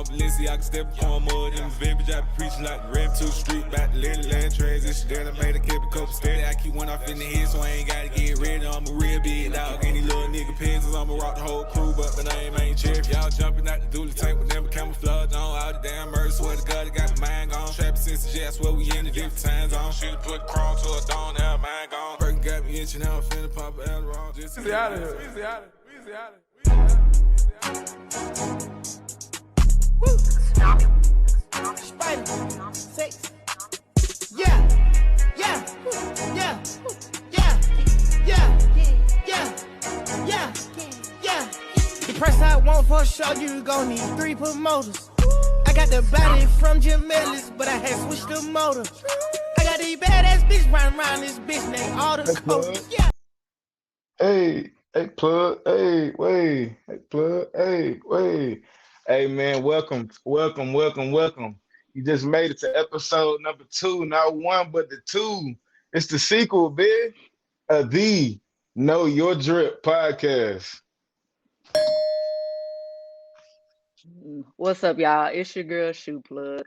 Balenciaga step on mud in the vintage. I be preaching like the Rev 2 Street, back to little land transition. Then I made a keep a couple steady. I keep one off in the head, so I ain't gotta get ready. I'm a real big dog. Any little nigga pencils, I'ma rock the whole crew, but my name ain't Cherry. Y'all jumping out the dually tank with them camouflage on. All the damn murder, swear to God, it got my mind gone. Trapping since the jet, I swear we in the different time zone. Should've put chrome to a dawn, now mind gone. Burger got me itching, now I'm finna pop a Adderall. Just Weezy out of here. Weezy out of here. Weezy out of here. Woo! Spider, sex. Yeah, yeah, yeah, yeah, yeah, yeah, yeah. The price I want for a show, you gon' need 3 promoters. I got the body from Jim Ellis, but I had switched the motor. I got these badass bitch riding around this bitch named all the coders. Yeah. Hey, hey, plug. Hey, wait. Hey, plug. Hey, wait. Hey, man, welcome. You just made it to episode number 2, not 1, but the 2. It's the sequel, big. The Know Your Drip podcast. What's up, y'all? It's your girl Shoe Plug.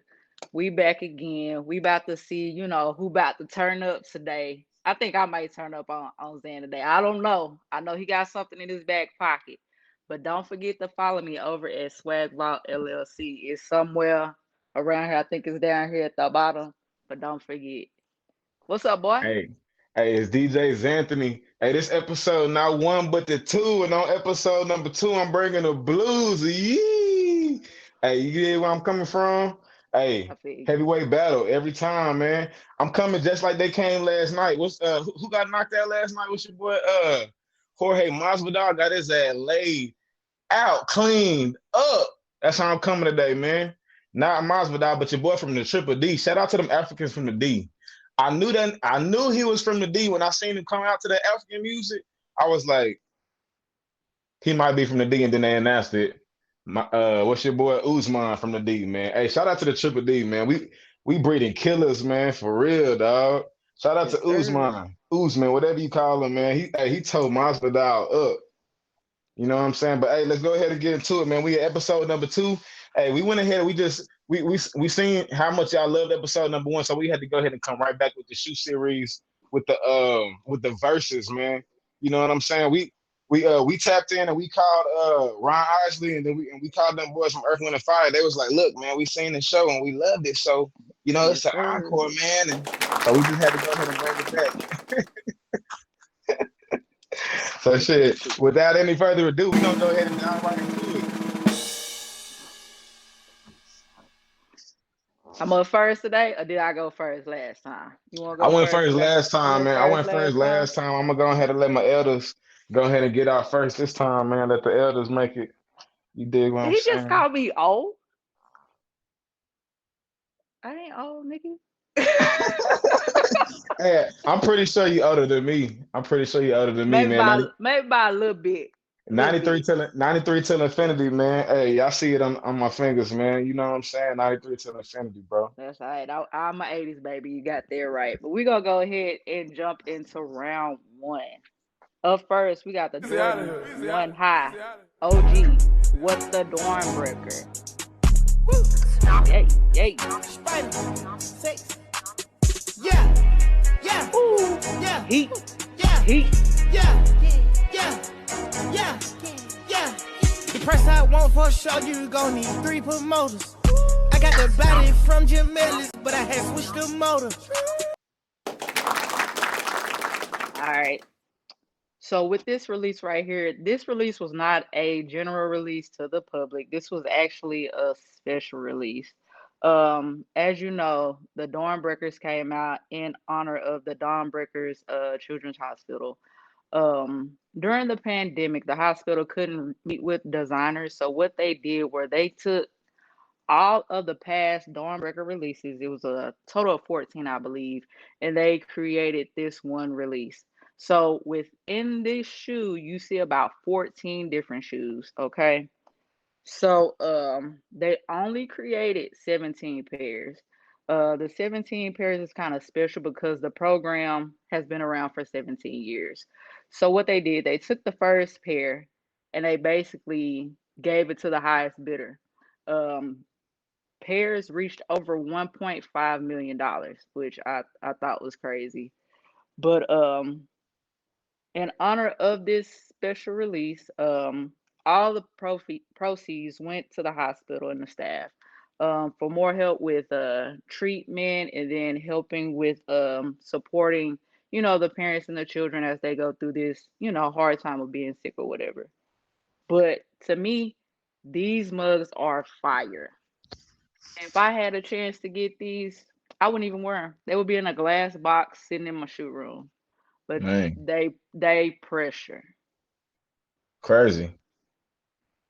We back again. We about to see, who about to turn up today. I think I might turn up on Zan today. I don't know. I know he got something in his back pocket. But don't forget to follow me over at Swag Vault LLC. It's somewhere around here. I think it's down here at the bottom. But don't forget. What's up, boy? Hey, it's DJ Zanthony. Hey, this episode not 1, but the 2. And on episode number 2, I'm bringing the blues. Yee! Hey, you get where I'm coming from? Hey, heavyweight battle every time, man. I'm coming just like they came last night. Who got knocked out last night? What's your boy? Jorge Masvidal got his ass laid out, cleaned up. That's how I'm coming today, man. Not Masvidal, but your boy from the Triple D. Shout out to them Africans from the D. I knew he was from the D when I seen him come out to the African music. I was like, he might be from the D, and then they announced it. What's your boy Usman from the D, man? Hey, shout out to the Triple D, man. We breeding killers, man, for real, dog. Shout out to Usman, whatever you call him, man. He told Masvidal up. You know what I'm saying? But hey, let's go ahead and get into it, man. We at episode number 2. Hey, we went ahead and we seen how much y'all loved episode number 1, so we had to go ahead and come right back with the shoe series with the verses, man. You know what I'm saying? We tapped in and we called Ron Isley and then we called them boys from Earth, Wind and Fire. They was like, look, man, we seen the show and we loved it. So, it's an encore, man. And so we just had to go ahead and bring it back. So shit, without any further ado, we're gonna go ahead and dive right into it. I'm up first today, or did I go first last time? You want to go I went first first last time, man. I went first last time. I'm gonna go ahead and let my elders go ahead and get out first this time, man. Let the elders make it. You dig what I'm saying? He just called me old. I ain't old, nigga. Hey, I'm pretty sure you older than me. Maybe man. Maybe by a little bit. 93 till infinity, man. Hey, y'all see it on my fingers, man. You know what I'm saying? 93 till infinity, bro. That's all right. I'm a 80s baby. You got there right. But we're going to go ahead and jump into round 1. Up first, we got the Jordan 1 High. OG. What's the dorm breaker? Woo! Yay. Spider, sex. Yeah, yeah, Ooh. yeah, Heat. yeah, Heat. yeah, yeah, yeah, yeah. The price I want for a show, you gon' need 3 promoters. I got the body from Jim Ellis, but I had switched the motor. All right. So with this release right here, this release was not a general release to the public. This was actually a special release. As you know, the Dawnbreakers came out in honor of the Dawnbreakers Children's Hospital. During the pandemic, the hospital couldn't meet with designers. So what they did were they took all of the past Dawnbreaker releases. It was a total of 14, I believe, and they created this one release. So within this shoe, you see about 14 different shoes, okay? So they only created 17 pairs. The 17 pairs is kind of special because the program has been around for 17 years. So what they did, they took the first pair and they basically gave it to the highest bidder. pairs reached over $1.5 million, which I thought was crazy. But in honor of this special release, all the proceeds went to the hospital and the staff, for more help with treatment, and then helping with supporting, the parents and the children as they go through this, hard time of being sick or whatever. But to me, these mugs are fire. If I had a chance to get these, I wouldn't even wear them. They would be in a glass box sitting in my shoe room. But Man, they pressure. crazy.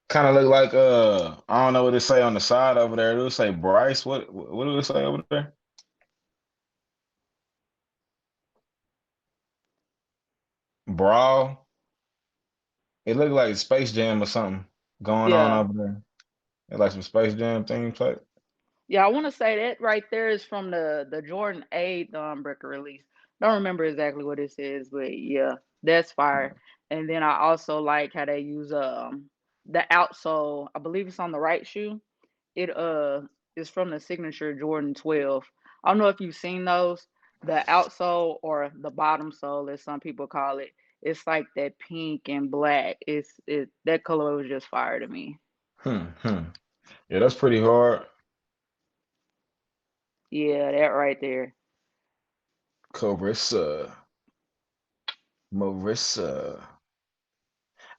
Kind of look like I don't know what it say on the side over there. It'll say Bryce. What do it say over there? Brawl. It looked like Space Jam or something going on Yeah. over there. It like some Space Jam theme play. Yeah, I want to say that right there is from the Jordan 8 Breaker release. Don't remember exactly what it says, but yeah, that's fire. And then I also like how they use the outsole. I believe it's on the right shoe. It is from the signature Jordan 12. I don't know if you've seen those. The outsole, or the bottom sole, as some people call it. It's like that pink and black. That color was just fire to me. Hmm. Yeah, that's pretty hard. Yeah, that right there. Carissa. Marissa.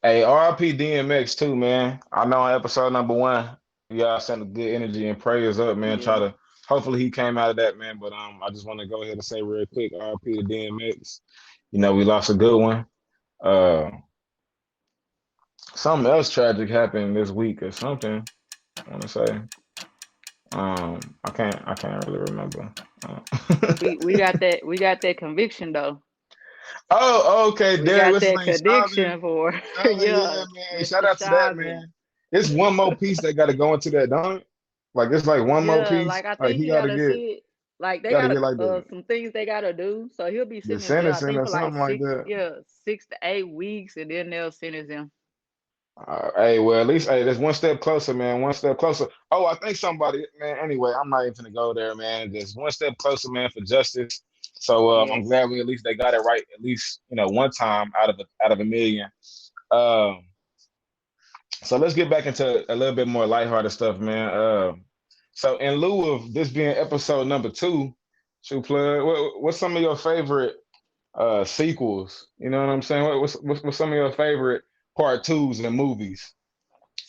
Hey, RIP DMX too, man. I know on episode number one, y'all sent a good energy and prayers up, man. Try Yeah. to hopefully he came out of that, man. But I just want to go ahead and say real quick, RIP to DMX. We lost a good one. Uh Something else tragic happened this week or something. I want to say. I can't really remember. Uh, We got that conviction though. oh, okay, We Derek, got what's his that name? Shabby. conviction for Oh yeah, yeah, man. with Shout the out to that, Shabin. man. It's one more piece that got to go into that, don't it? Like it's like one more Yeah, piece. like I Like think he he got to gotta get, sit. Like they got to got get like some things they gotta do. So he'll be the sitting in jail, I sentencing think, or for like something like that. 6 to 8 weeks, and then they'll sentence him. Hey, well, at least hey, there's one step closer, man. One step closer. Oh, I think somebody, man. Anyway, I'm not even gonna go there, man. There's one step closer, man, for justice. So I'm Yes. glad we at least they got it right at least one time out of a million. Um, so let's get back into a little bit more lighthearted stuff, man. So in lieu of this being episode number two, True Plug, what's some of your favorite sequels? You know what I'm saying? What's some of your favorite part twos in movies?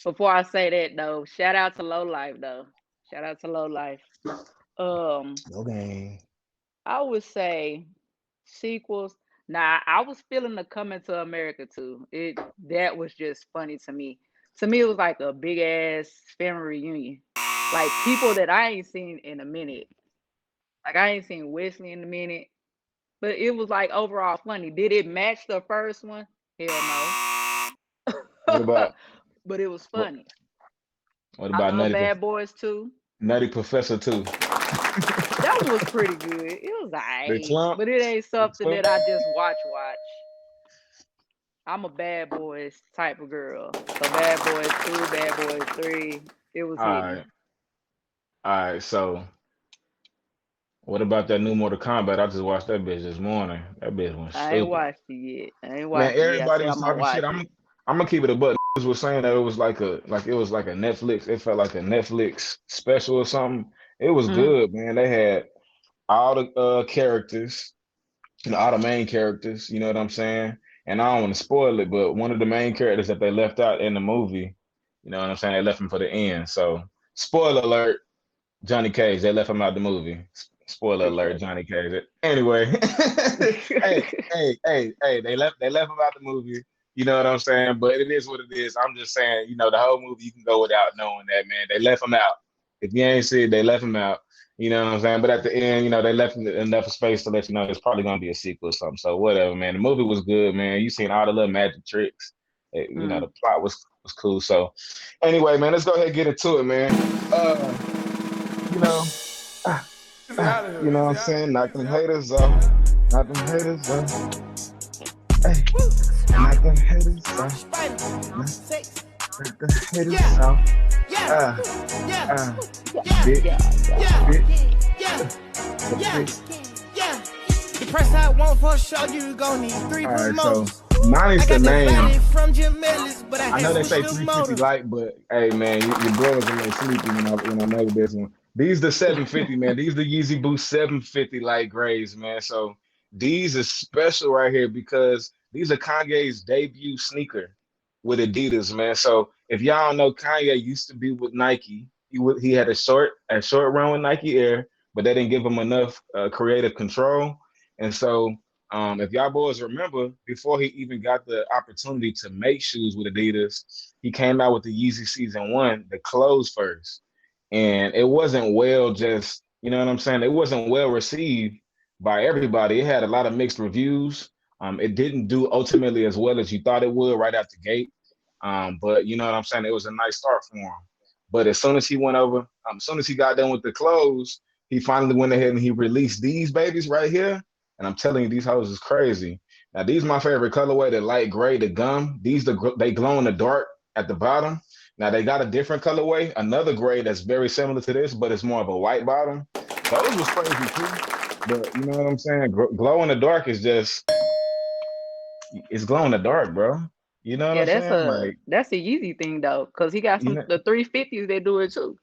Before I say that though, shout out to Low Life though. Shout out to Low Life. Um, Okay. I would say sequels. Nah, I was feeling the Coming to America too. That was just funny to me. To me, it was like a big ass family reunion. Like people that I ain't seen in a minute. Like I ain't seen Wesley in a minute. But it was like overall funny. Did it match the first one? Hell What no. about But it was what, funny. what I about love Bad Boys too. Nutty Professor too? That one was pretty good. It was The alright. clump, But it ain't the something clump. that I just watch. I'm a Bad Boys type of girl. So Bad Boys 2, Bad Boys 3, it was All right, hitting. all right. So what about that new Mortal Kombat? I just watched that bitch this morning. That bitch went I ain't stupid. watched it yet. I ain't Man, watched it yet. I everybody said was I'm gonna talking shit. watch I'm it. I'm gonna keep it a buck. Niggas was saying that it was like a Netflix. It felt like a Netflix special or something. It was Mm, good, man. They had all the characters, all the main characters. You know what I'm saying? And I don't want to spoil it, but one of the main characters that they left out in the movie, you know what I'm saying? They left him for the end. So spoiler alert. Johnny Cage, they left him out the movie. Spoiler alert, appreciate Johnny Cage. Anyway, hey, it. hey, they left him out the movie. You know what I'm saying? But it is what it is. I'm just saying, the whole movie you can go without knowing that, man. They left him out. If you ain't see it, they left him out. You know what I'm saying? But at the end, they left him enough space to let you know there's probably gonna be a sequel or something. So whatever, man. The movie was good, man. You seen all the little magic tricks. The Mm. plot was cool. So anyway, man, let's go ahead and get into it, man. You know, ah, you know what I'm saying? Knock them haters off. Knock them haters off. Hey, knock them haters off. Spider, Knock- six, Hit it Yeah, so. yeah, Uh, yeah, uh, Yeah, bit, yeah, yeah. yeah, bit, yeah, the yeah, bit. yeah. The price I want for sure, you gon' need three All right, so promoters. minus I the got the body name. from Jim Ellis, but I I had know they switched say the 350 motor. light, but hey man, your boy was a little sleepy when I made this one. These the 750, man. These the Yeezy Boost 750 light grays, man. So these are special right here because these are Kanye's debut sneaker with Adidas, man. So if y'all don't know, Kanye used to be with Nike. He had a short run with Nike Air, but they didn't give him enough creative control. And so if y'all boys remember, before he even got the opportunity to make shoes with Adidas, he came out with the Yeezy Season 1, the clothes first. And it wasn't well just, you know what I'm saying? It wasn't well received by everybody. It had a lot of mixed reviews. It didn't do ultimately as well as you thought it would right out the gate. But you know what I'm saying? It was a nice start for him. But as soon as he went over, as soon as he got done with the clothes, he finally went ahead and he released these babies right here. And I'm telling you, these houses is crazy. Now, these my favorite colorway, the light gray, the gum. They glow in the dark at the bottom. Now they got a different colorway, another gray that's very similar to this, but it's more of a white bottom. Those was crazy too. But you know what I'm saying? Glow in the dark is just it's glow in the dark, bro. You know what Yeah, I'm that's saying? a Like, that's a Yeezy thing though, cause he got you some know, the 350s that do it too.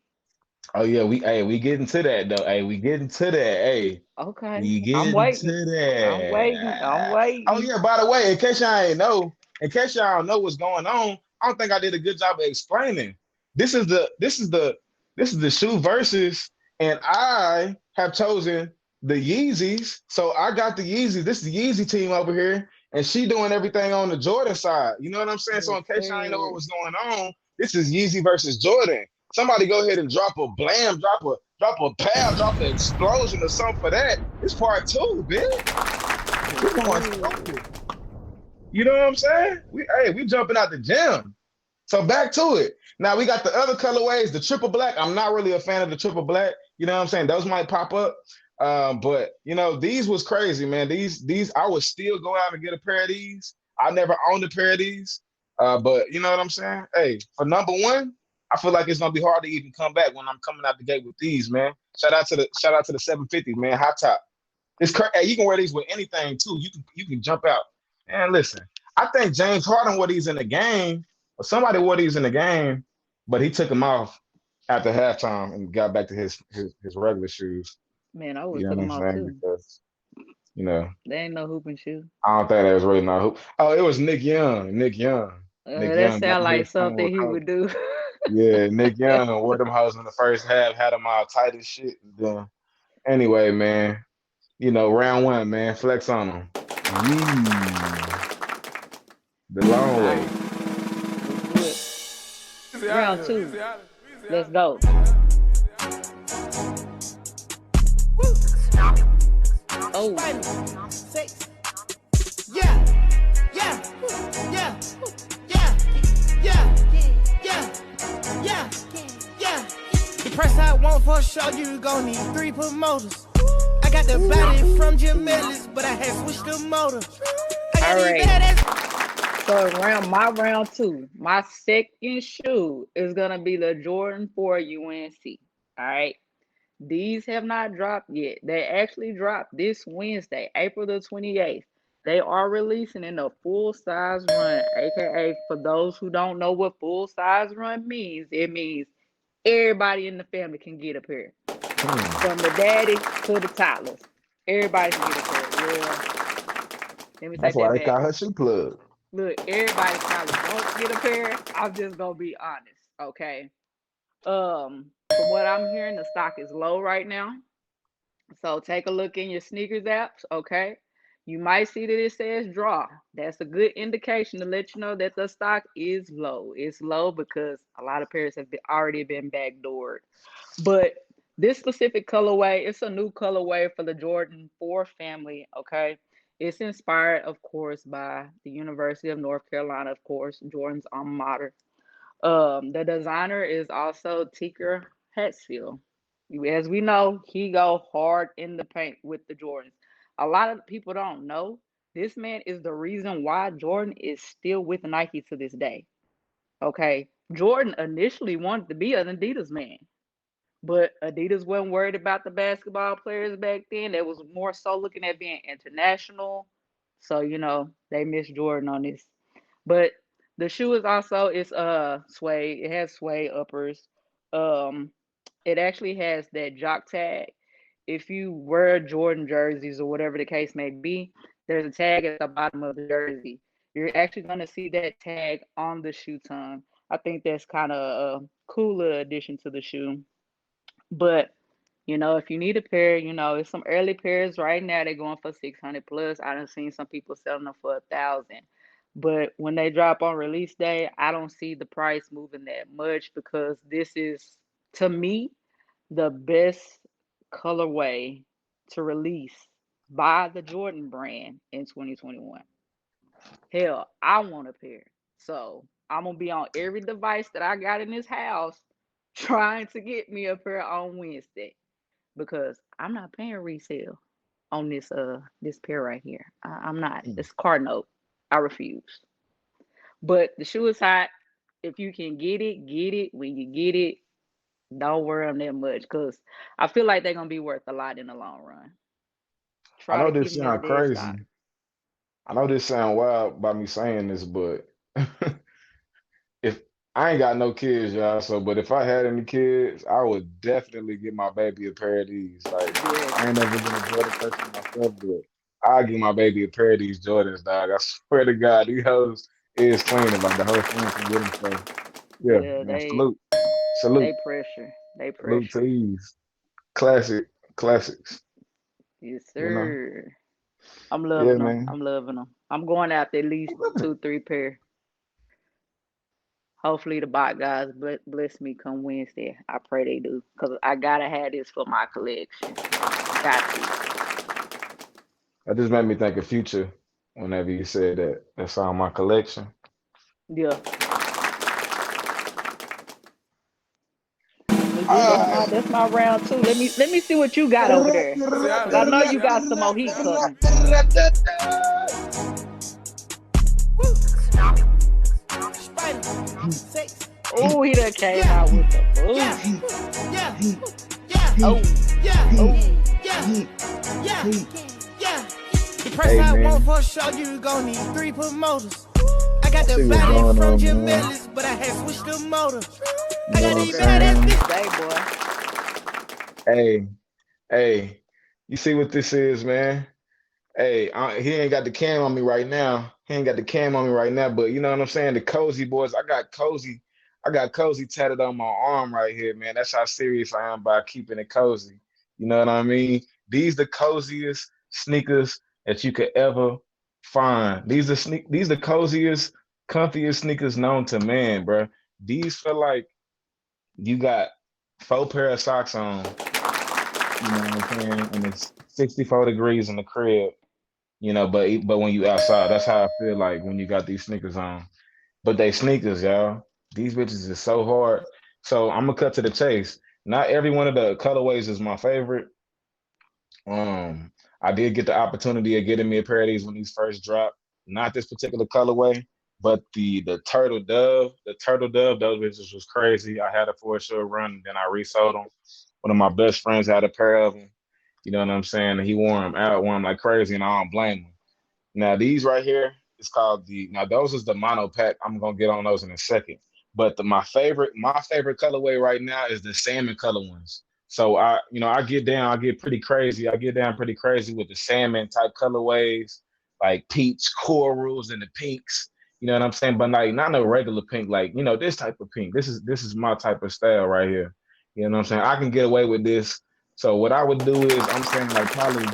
oh yeah, we getting to that though. Hey, we getting to that. Hey, Okay, we I'm getting to waiting. I'm waiting. I'm that. Oh waiting. yeah, by the way, in case y'all don't know what's going on, I don't think I did a good job of explaining. This is the this is the this is the shoe versus, and I have chosen the Yeezys. So I got the Yeezys. This is the Yeezy team over here, and she doing everything on the Jordan side. You know what I'm saying? So Yes, in case y'all ain't know what sir. was going on, this is Yeezy versus Jordan. Somebody go ahead and drop a blam, drop a pow, drop an explosion or something for that. It's part two, bitch. Yes, We going sir. stupid. You know what I'm saying? We jumping out the gym. So back to it. Now we got the other colorways, the triple black. I'm not really a fan of the triple black. You know what I'm saying? Those might pop up. But you know, these was crazy, man. These I would still go out and get a pair of these. I never owned a pair of these. But you know what I'm saying? Hey, for number one, I feel like it's gonna be hard to even come back when I'm coming out the gate with these, man. Shout out to the 750, man. Hot top. It's crazy. Hey, you can wear these with anything too. You can jump out. And listen, I think James Harden wore these in the game, or somebody wore these in the game, but he took them off after halftime and got back to his regular shoes. Man, I would You took know what them I'm off saying? too. Because you know, They ain't no hooping shoe. I don't think that was really not who. Oh, it was Nick Young. Nick Young. Nick That Young got sound on like his phone something with he Kobe. would do. Yeah, Nick Young wore them hoes in the first half, had them all tight as shit. And then, anyway, man, round one, man, flex on them. Yee, the long All way. right, let's do it. Easy out of Round here. two. Easy out of here. Easy out Let's of here. go. Oh, Spider, six. Yeah, yeah, yeah, yeah, yeah, yeah, yeah, yeah. The price I want for sure, you gon' need three promoters. I got the body from Jim Ellis, but I had switched the motor. I got all these right. badass. So round two. My second shoe is gonna be the Jordan 4 UNC. All right. These have not dropped yet. They actually dropped this Wednesday, April the 28th. They are releasing in a full size run, aka for those who don't know what full size run means, it means everybody in the family can get a pair. Hmm. From the daddy to the toddlers. Everybody can get a pair. Well, let me take That's why that they back. call her shoe plug. Look, everybody probably won't get a pair. I'm just gonna be honest, okay? From what I'm hearing, the stock is low right now. So take a look in your sneakers apps, okay? You might see that it says draw. That's a good indication to let you know that the stock is low. It's low because a lot of pairs have already been backdoored. But this specific colorway, it's a new colorway for the Jordan 4 family, okay? It's inspired, of course, by the University of North Carolina, of course, Jordan's alma mater. The designer is also Tinker Hatfield. As we know, he go hard in the paint with the Jordans. A lot of people don't know this man is the reason why Jordan is still with Nike to this day. Okay. Jordan initially wanted to be an Adidas man, but Adidas wasn't worried about the basketball players back then. They was more so looking at being international. So, they missed Jordan on this. But the shoe is also it's suede. It has suede uppers. Um it actually has that jock tag. If you wear Jordan jerseys or whatever the case may be, there's a tag at the bottom of the jersey. You're actually going to see that tag on the shoe tongue. I think that's kind of a cooler addition to the shoe. But if you need a pair, it's some early pairs right now. They're going for 600 plus. I done seen some people selling them for 1,000. But when they drop on release day, I don't see the price moving that much because this is, to me, the best colorway to release by the Jordan brand in 2021. Hell, I want a pair. So I'm gonna be on every device that I got in this house trying to get me a pair on Wednesday because I'm not paying resale on this pair right here. I'm not. Mm. It's card note. I refuse. But the shoe is hot. If you can get it, get it. When you get it, don't worry them that much because I feel like they're gonna be worth a lot in the long run. I Try know to this give me a sound dead stock. crazy. I know this sound wild by me saying this, but if I ain't got no kids, y'all, so but if I had any kids, I would definitely get my baby a pair of these. Like Yes, I ain't never been a Jordan person myself, but I'll give my baby a pair of these Jordans, dog. I swear to God, these hoes is clean and like the whole fam can get them. So yeah, yeah, man, salute, they pressure, they salute to pressure. these classics, Yes, you know. sir. I'm Yeah, loving them. man. I'm loving them. I'm going after at least two, three pair. Hopefully the bot guys bless me come Wednesday. I pray they do, cause I gotta have this for my collection. Got to. That just made me think of Future whenever you said that. That's on my collection. Yeah. Well, yeah, that's Ah. my round two. Let me see what you got over there, See, I cause I love know this you shit. I got love some this more shit. heat I love coming. Spider, sex, Oh, he done came yeah, out with the yeah, boots. yeah, yeah, Oh, yeah, oh, yeah, yeah, yeah. The price Hey I want man, for a show, you gon' need 3 promoters. I got I the see what's body going from on, Jim man. Ellis, but I had switched the motor. You I know got what I'm these girl, badass not saying? bitches. today, boy. Hey, hey, you see what this is, man? Hey, he ain't got the cam on me right now. He ain't got the cam on me right now, but you know what I'm saying? The cozy boys, I got cozy tatted on my arm right here, man. That's how serious I am by keeping it cozy. You know what I mean? These the coziest sneakers that you could ever find. These the coziest, comfiest sneakers known to man, bro. These feel like you got four pair of socks on, you know what I'm saying? And it's 64 degrees in the crib, but when you outside, that's how I feel like when you got these sneakers on. But they sneakers, y'all. These bitches is so hard. So I'm gonna cut to the chase. Not every one of the colorways is my favorite. Um, I did get the opportunity of getting me a pair of these when these first dropped. Not this particular colorway, but the turtle dove. The turtle dove, those bitches was crazy. I had it for a short run, and then I resold them. One of my best friends had a pair of them. You know what I'm saying? And he wore them like crazy, and I don't blame him. Now these right here is called now those is the mono pack. I'm gonna get on those in a second. But my favorite colorway right now is the salmon color ones. So I get pretty crazy. I get down pretty crazy with the salmon type colorways, like peach corals and the pinks. You know what I'm saying? But like not no regular pink, like this type of pink. This is my type of style right here. You know what I'm saying? I can get away with this. So what I would do is I'm saying like probably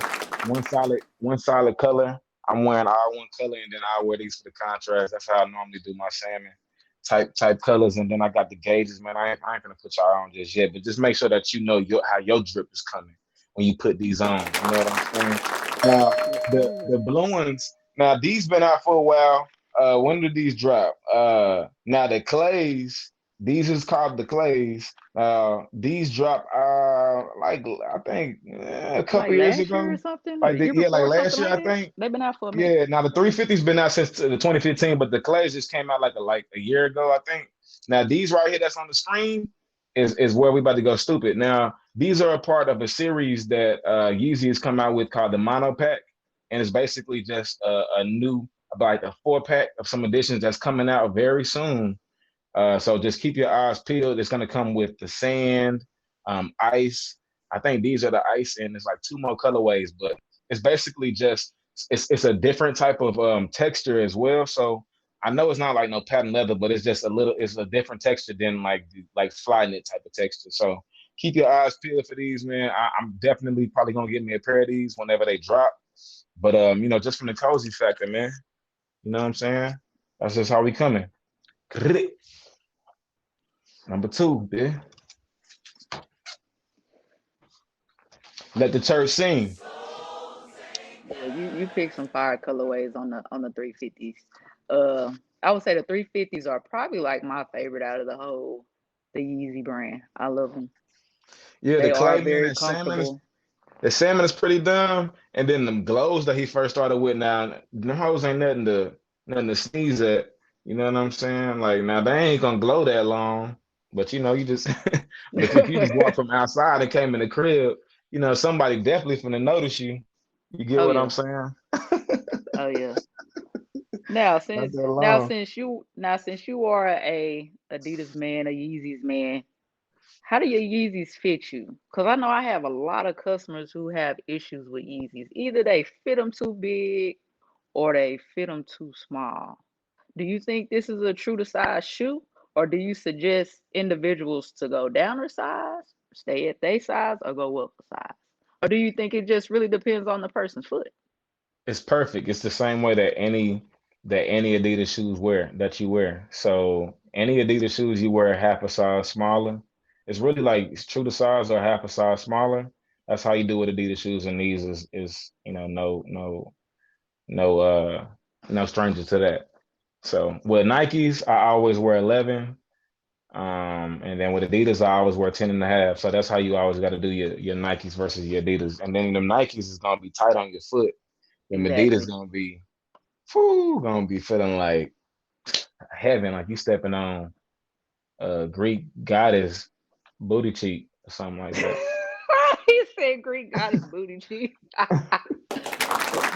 one solid color. I'm wearing all one color, and then I wear these for the contrast. That's how I normally do my salmon type colors, and then I got the gauges, man. I ain't gonna put y'all on just yet, but just make sure that you know how your drip is coming when you put these on. You know what I'm saying? Now Yes, the sir. blue ones. Now these been out for a while. When did these drop? Now the clays. These is called the clays. These drop I think a Like couple years last year or ago, something, or the year yeah, like before, last something year like I that. think. They've been out for a minute. Yeah, now the 350's been out since the 2015, but the clays just came out like a year ago, I think. Now these right here that's on the screen is where we about to go stupid. Now these are a part of a series that Yeezy has come out with called the Mono Pack, and it's basically just a new like a 4 pack of some additions that's coming out very soon. So just keep your eyes peeled. It's gonna come with the sand, ice. I think these are the ice, and there's like 2 more colorways, but it's basically just it's a different type of texture as well. So I know it's not like no patent leather, but it's just it's a different texture than like fly knit type of texture. So keep your eyes peeled for these, man. I'm definitely probably gonna get me a pair of these whenever they drop. But just from the cozy factor, man. You know what I'm saying? That's just how we coming. Number two, yeah. Let the church sing. Yeah, you pick some fire colorways on the 350s. Uh, I would say the 350s are probably like my favorite out of the Yeezy brand. I love them. Yeah, the They are clay man very and salmon is comfortable. the salmon is pretty dumb. And then them glows that he first started with now, them hoes ain't nothing to sneeze at. You know what I'm saying? Like now they ain't gonna glow that long. But you just but if you just walk from outside and came in the crib, somebody definitely finna notice you. You get Oh what I'm yeah, saying? oh yeah. Now Not since that now long. since you are a Adidas man, a Yeezys man, how do your Yeezys fit you? Because I know I have a lot of customers who have issues with Yeezys. Either they fit them too big or they fit them too small. Do you think this is a true to size shoe, or do you suggest individuals to go down a size, stay at their size, or go up a size? Or do you think it just really depends on the person's foot? It's perfect. It's the same way that any Adidas shoes wear that you wear. So any Adidas shoes you wear half a size smaller. It's really like it's true to size or half a size smaller. That's how you do with Adidas shoes, and these is no no stranger to that. So with Nikes, I always wear 11. And then with Adidas, I always wear 10 and a half. So that's how you always got to do your Nikes versus your Adidas. And then the Nikes is gonna be tight on your foot. The Adidas Exactly. gonna be feeling like heaven, like you stepping on a Greek goddess booty cheek or something like that. He said Greek goddess booty cheek.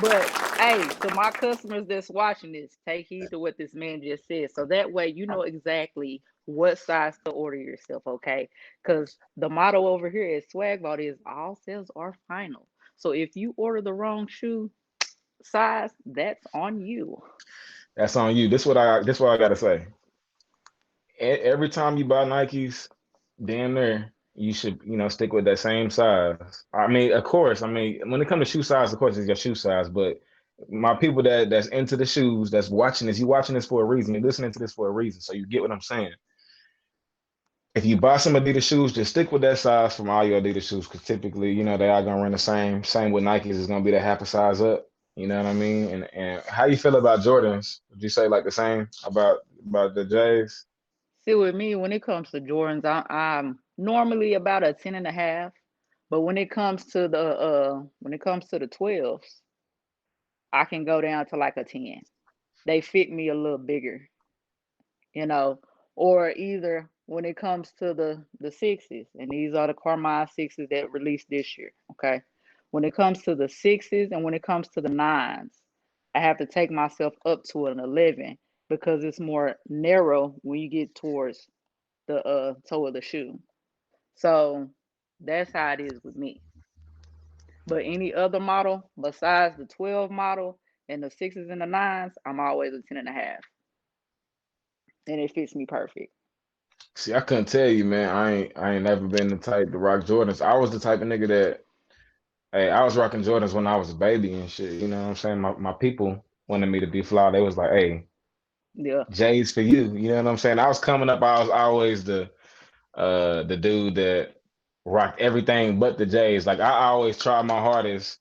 But hey, to my customers that's watching this, take heed to what this man just said. So that way you know exactly what size to order yourself, okay? Because the motto over here at Swag Vault is all sales are final. So if you order the wrong shoe size, that's on you. That's on you. This what I gotta say. Every time you buy Nikes, damn near you should stick with that same size. I mean, of course, when it comes to shoe size, of course it's your shoe size, but my people that's into the shoes, that's watching this, you watching this for a reason, you're listening to this for a reason, so you get what I'm saying. If you buy some Adidas shoes, just stick with that size from all your Adidas shoes, because typically, they are gonna run the same. Same with Nikes, is gonna be that half a size up. You know what I mean? And how you feel about Jordans? Would you say like the same about the J's? See, with me, when it comes to Jordans, I'm normally about a 10 and a half. But when it comes to the 12s, I can go down to like a 10. They fit me a little bigger, you know. Or either when it comes to the sixes, and these are the Carmine sixes that released this year. Okay. When it comes to the sixes and when it comes to the nines, I have to take myself up to an 11 because it's more narrow when you get towards the toe of the shoe. So that's how it is with me. But any other model besides the 12 model and the sixes and the nines, I'm always a 10 and a half. And it fits me perfect. See, I couldn't tell you, man. I ain't never been the type to rock Jordans. I was the type of nigga that, hey, I was rocking Jordans when I was a baby and shit. You know what I'm saying? My people wanted me to be fly. They was like, hey, Yeah. J's for you. You know what I'm saying? I was coming up, I was always the dude that rocked everything but the J's. Like I always try my hardest.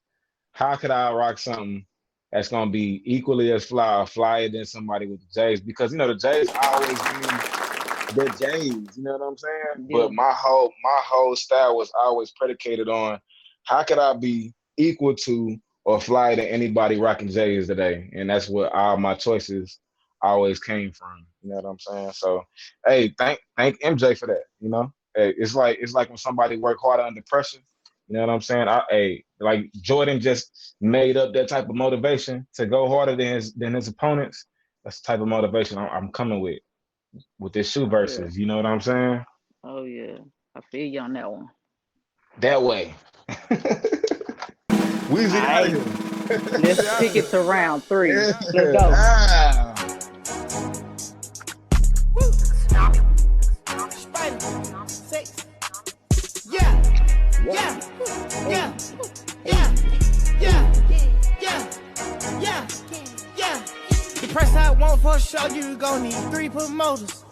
How could I rock something that's gonna be equally as fly or flyer than somebody with the J's? Because the J's always been the J's, you know what I'm saying? Yeah, But my whole style was always predicated on how could I be equal to or fly to anybody rocking J's today, and that's what all my choices always came from. You know what I'm saying? So, hey, thank MJ for that. You know, hey, it's like when somebody work harder under pressure. You know what I'm saying? Hey, like Jordan just made up that type of motivation to go harder than his opponents. That's the type of motivation I'm coming with this shoe yeah. versus. You know what I'm saying? Oh yeah. I feel you on that one. That way. Weezy out of Alright. here. Let's Weezy out kick of it here. to round three. Let's Yeah. go. Ah. Woo. Spider. Six. Yeah. Whoa. Yeah. Hey. Yeah. Hey. Yeah. Yeah. Yeah. Yeah. Yeah. The price I want for a show, you gon' need 3 promoters.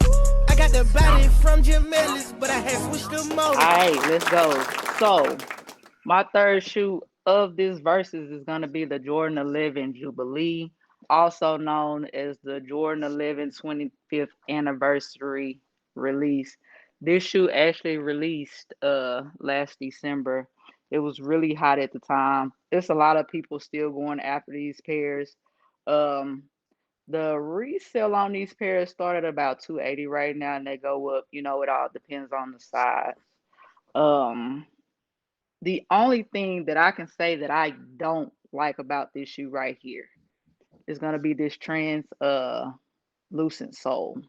I got the body from Jim Ellis, but I had switched the motor. Alright, let's go. So my third shoe of this versus is gonna be the Jordan 11 Jubilee, also known as the Jordan 11 25th anniversary release. This shoe actually released last December. It was really hot at the time. There's a lot of people still going after these pairs. Um, the resale on these pairs started about 280 right now, and they go up. You know, it all depends on the size. Um, the only thing that I can say that I don't like about this shoe right here is gonna be this translucent sole.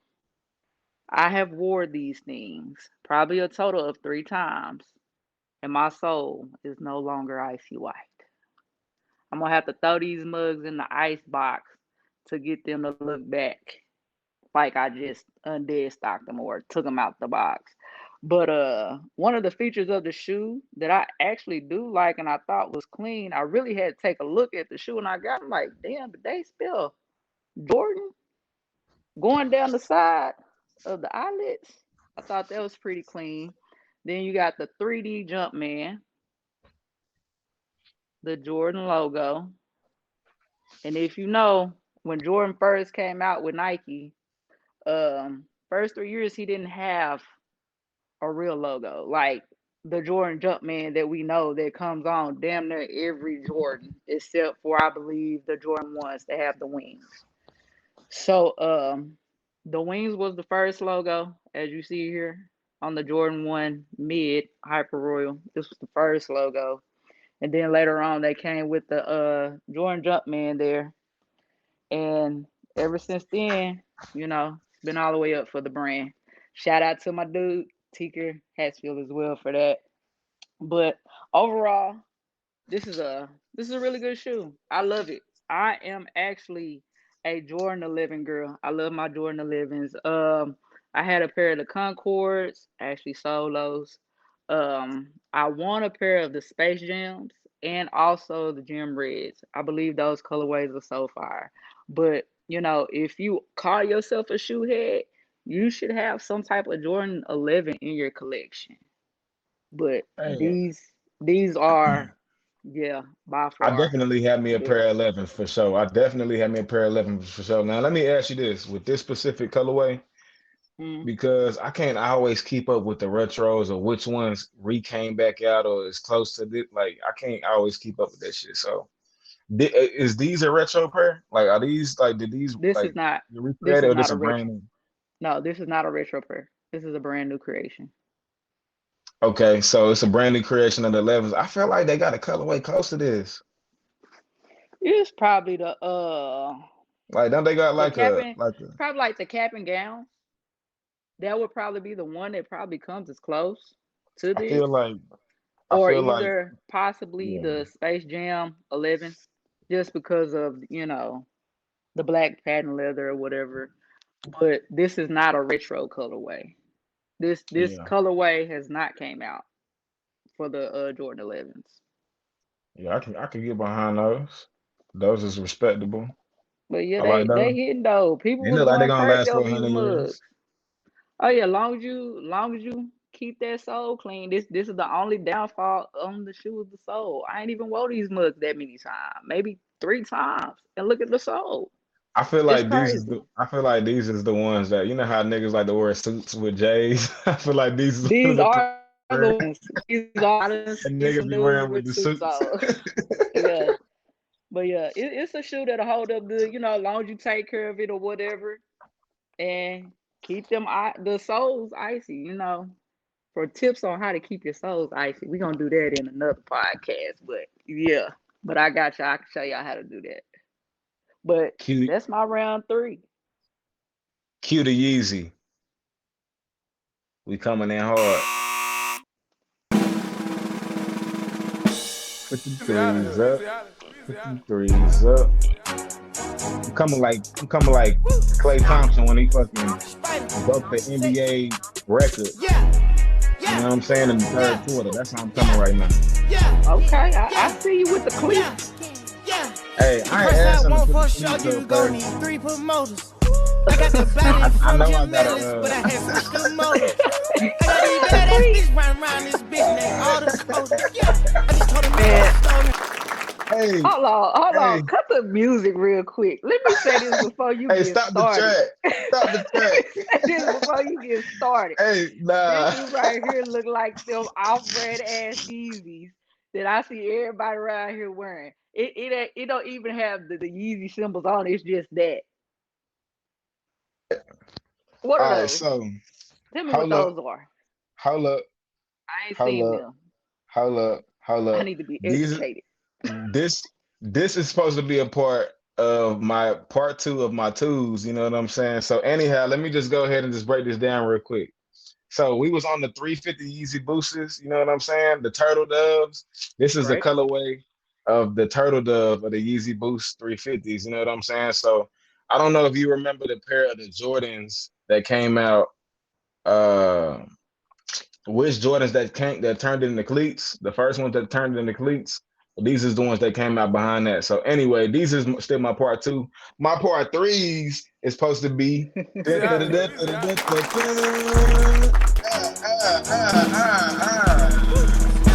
I have wore these things probably a total of 3 times, and my sole is no longer icy white. I'm gonna have to throw these mugs in the ice box to get them to look back like I just undead stocked them or took them out the box. But one of the features of the shoe that I actually do like and I thought was clean, I really had to take a look at the shoe and I got like, damn, did they spell Jordan going down the side of the eyelets? I thought that was pretty clean. Then you got the 3D Jumpman, the Jordan logo. And if you know, when Jordan first came out with Nike, first 3 years he didn't have a real logo. Like the Jordan Jumpman that we know that comes on damn near every Jordan, except for I believe the Jordan ones that have the wings. So the wings was the first logo, as you see here on the Jordan 1 mid Hyper Royal. This was the first logo. And then later on they came with the Jordan Jumpman there. And ever since then, you know, it's been all the way up for the brand. Shout out to my dude, Teaker Hatfield as well for that. But overall, this is a really good shoe. I love it. I am actually a Jordan 11 girl. I love my Jordan 11s. I had a pair of the Concords, actually sold those. I want a pair of the Space Jams and also the Gem Reds. I believe those colorways are so fire. But you know, if you call yourself a shoe head, you should have some type of Jordan 11 in your collection. But Hey, these are, yeah, by I far definitely had me the a pair best. of 11 for sure. I definitely had me a pair of 11 for sure. Now, let me ask you this with this specific colorway, Mm. because I can't always keep up with the retros or which ones came back out or is close to this. Like, I can't always keep up with that shit. So, is these a retro pair? Like, are these, like, did these, This is like, not you this recreated is or not this a a retro. brand new? No, this is not a retro pair. This is a brand new creation. Okay, so it's a brand new creation of the 11s. I feel like they got a colorway close to this. It's probably Like, don't they got the like cap a, and like a, probably like the cap and gown. That would probably be the one that probably comes as close to I this, feel like, I or feel like, either possibly yeah. the Space Jam 11, just because of the black patent leather or whatever. But this is not a retro colorway. This Yeah. colorway has not came out for the Jordan 11s. Yeah, I can get behind those. Those is respectable. But yeah, I like they those. hitting though. People They was look like they're going gonna crazy last for over these 100 years. mugs. Oh yeah, long as you keep that sole clean. This is the only downfall on the shoe is the sole. I ain't even wore these mugs that many times, maybe 3 times, and look at the sole. I feel It's like crazy. I feel like these is the ones that you know how niggas like to wear suits with J's. I feel like these is one of These the are the pair ones. These are. I done seen and some niggas dudes be with wearing with the suits suits. on. Yeah. But yeah, it's a shoe that'll hold up good, as long as you take care of it or whatever, and keep the soles icy. For tips on how to keep your soles icy, we're gonna do that in another podcast. But yeah, but I got you. I can show y'all how to do that. But Cute, that's my round three. cute Yeezy. We coming in hard. Put them threes up. Put them threes up. I'm coming like Klay Thompson when he fucking broke the NBA record. Yeah, You know what I'm yeah, saying? In the third yeah, quarter. That's how I'm coming right now. yeah, yeah, Okay, I yeah, see you with the yeah, cleats. yeah. Hey, The I ain't price I asking to want put for the sure, cleats you up gon' first. need three promoters. I got the body I from know I Jim got Ellis, but I a had switched the motor. I got these The badass cleats. bitch riding around this bitch named all the coders. Yeah, I just told him man Man, I stole it. hey, hold on, hold on. hey, Cut the music real quick. Let me say this before you hey, get stop the started. track. Stop the Let track. me say this before you get started. Hey, This nah. shoe right here look like them off-brand ass Yeezys that I see everybody around here wearing. It don't even have the Yeezy symbols on it. It's just that. What are All right, those? so Tell me what hold up, those are. hold up, I ain't hold seen up, them. hold I up. need to be These educated. this this is supposed to be a part of my part two of my twos, you know what I'm saying? So anyhow, let me just go ahead and just break this down real quick. So we was on the 350 Yeezy Boosters, you know what I'm saying? The Turtle Doves. This is the Right? colorway of the Turtle Dove of the Yeezy Boost 350s, you know what I'm saying? So I don't know if you remember the pair of the Jordans that came out, uh which Jordans that turned into cleats, the first ones that turned into cleats. These is the ones that came out behind that. So anyway, these is still my part two. My part threes is supposed to be dun, dun, dun, dun, dun, dun, dun, dun.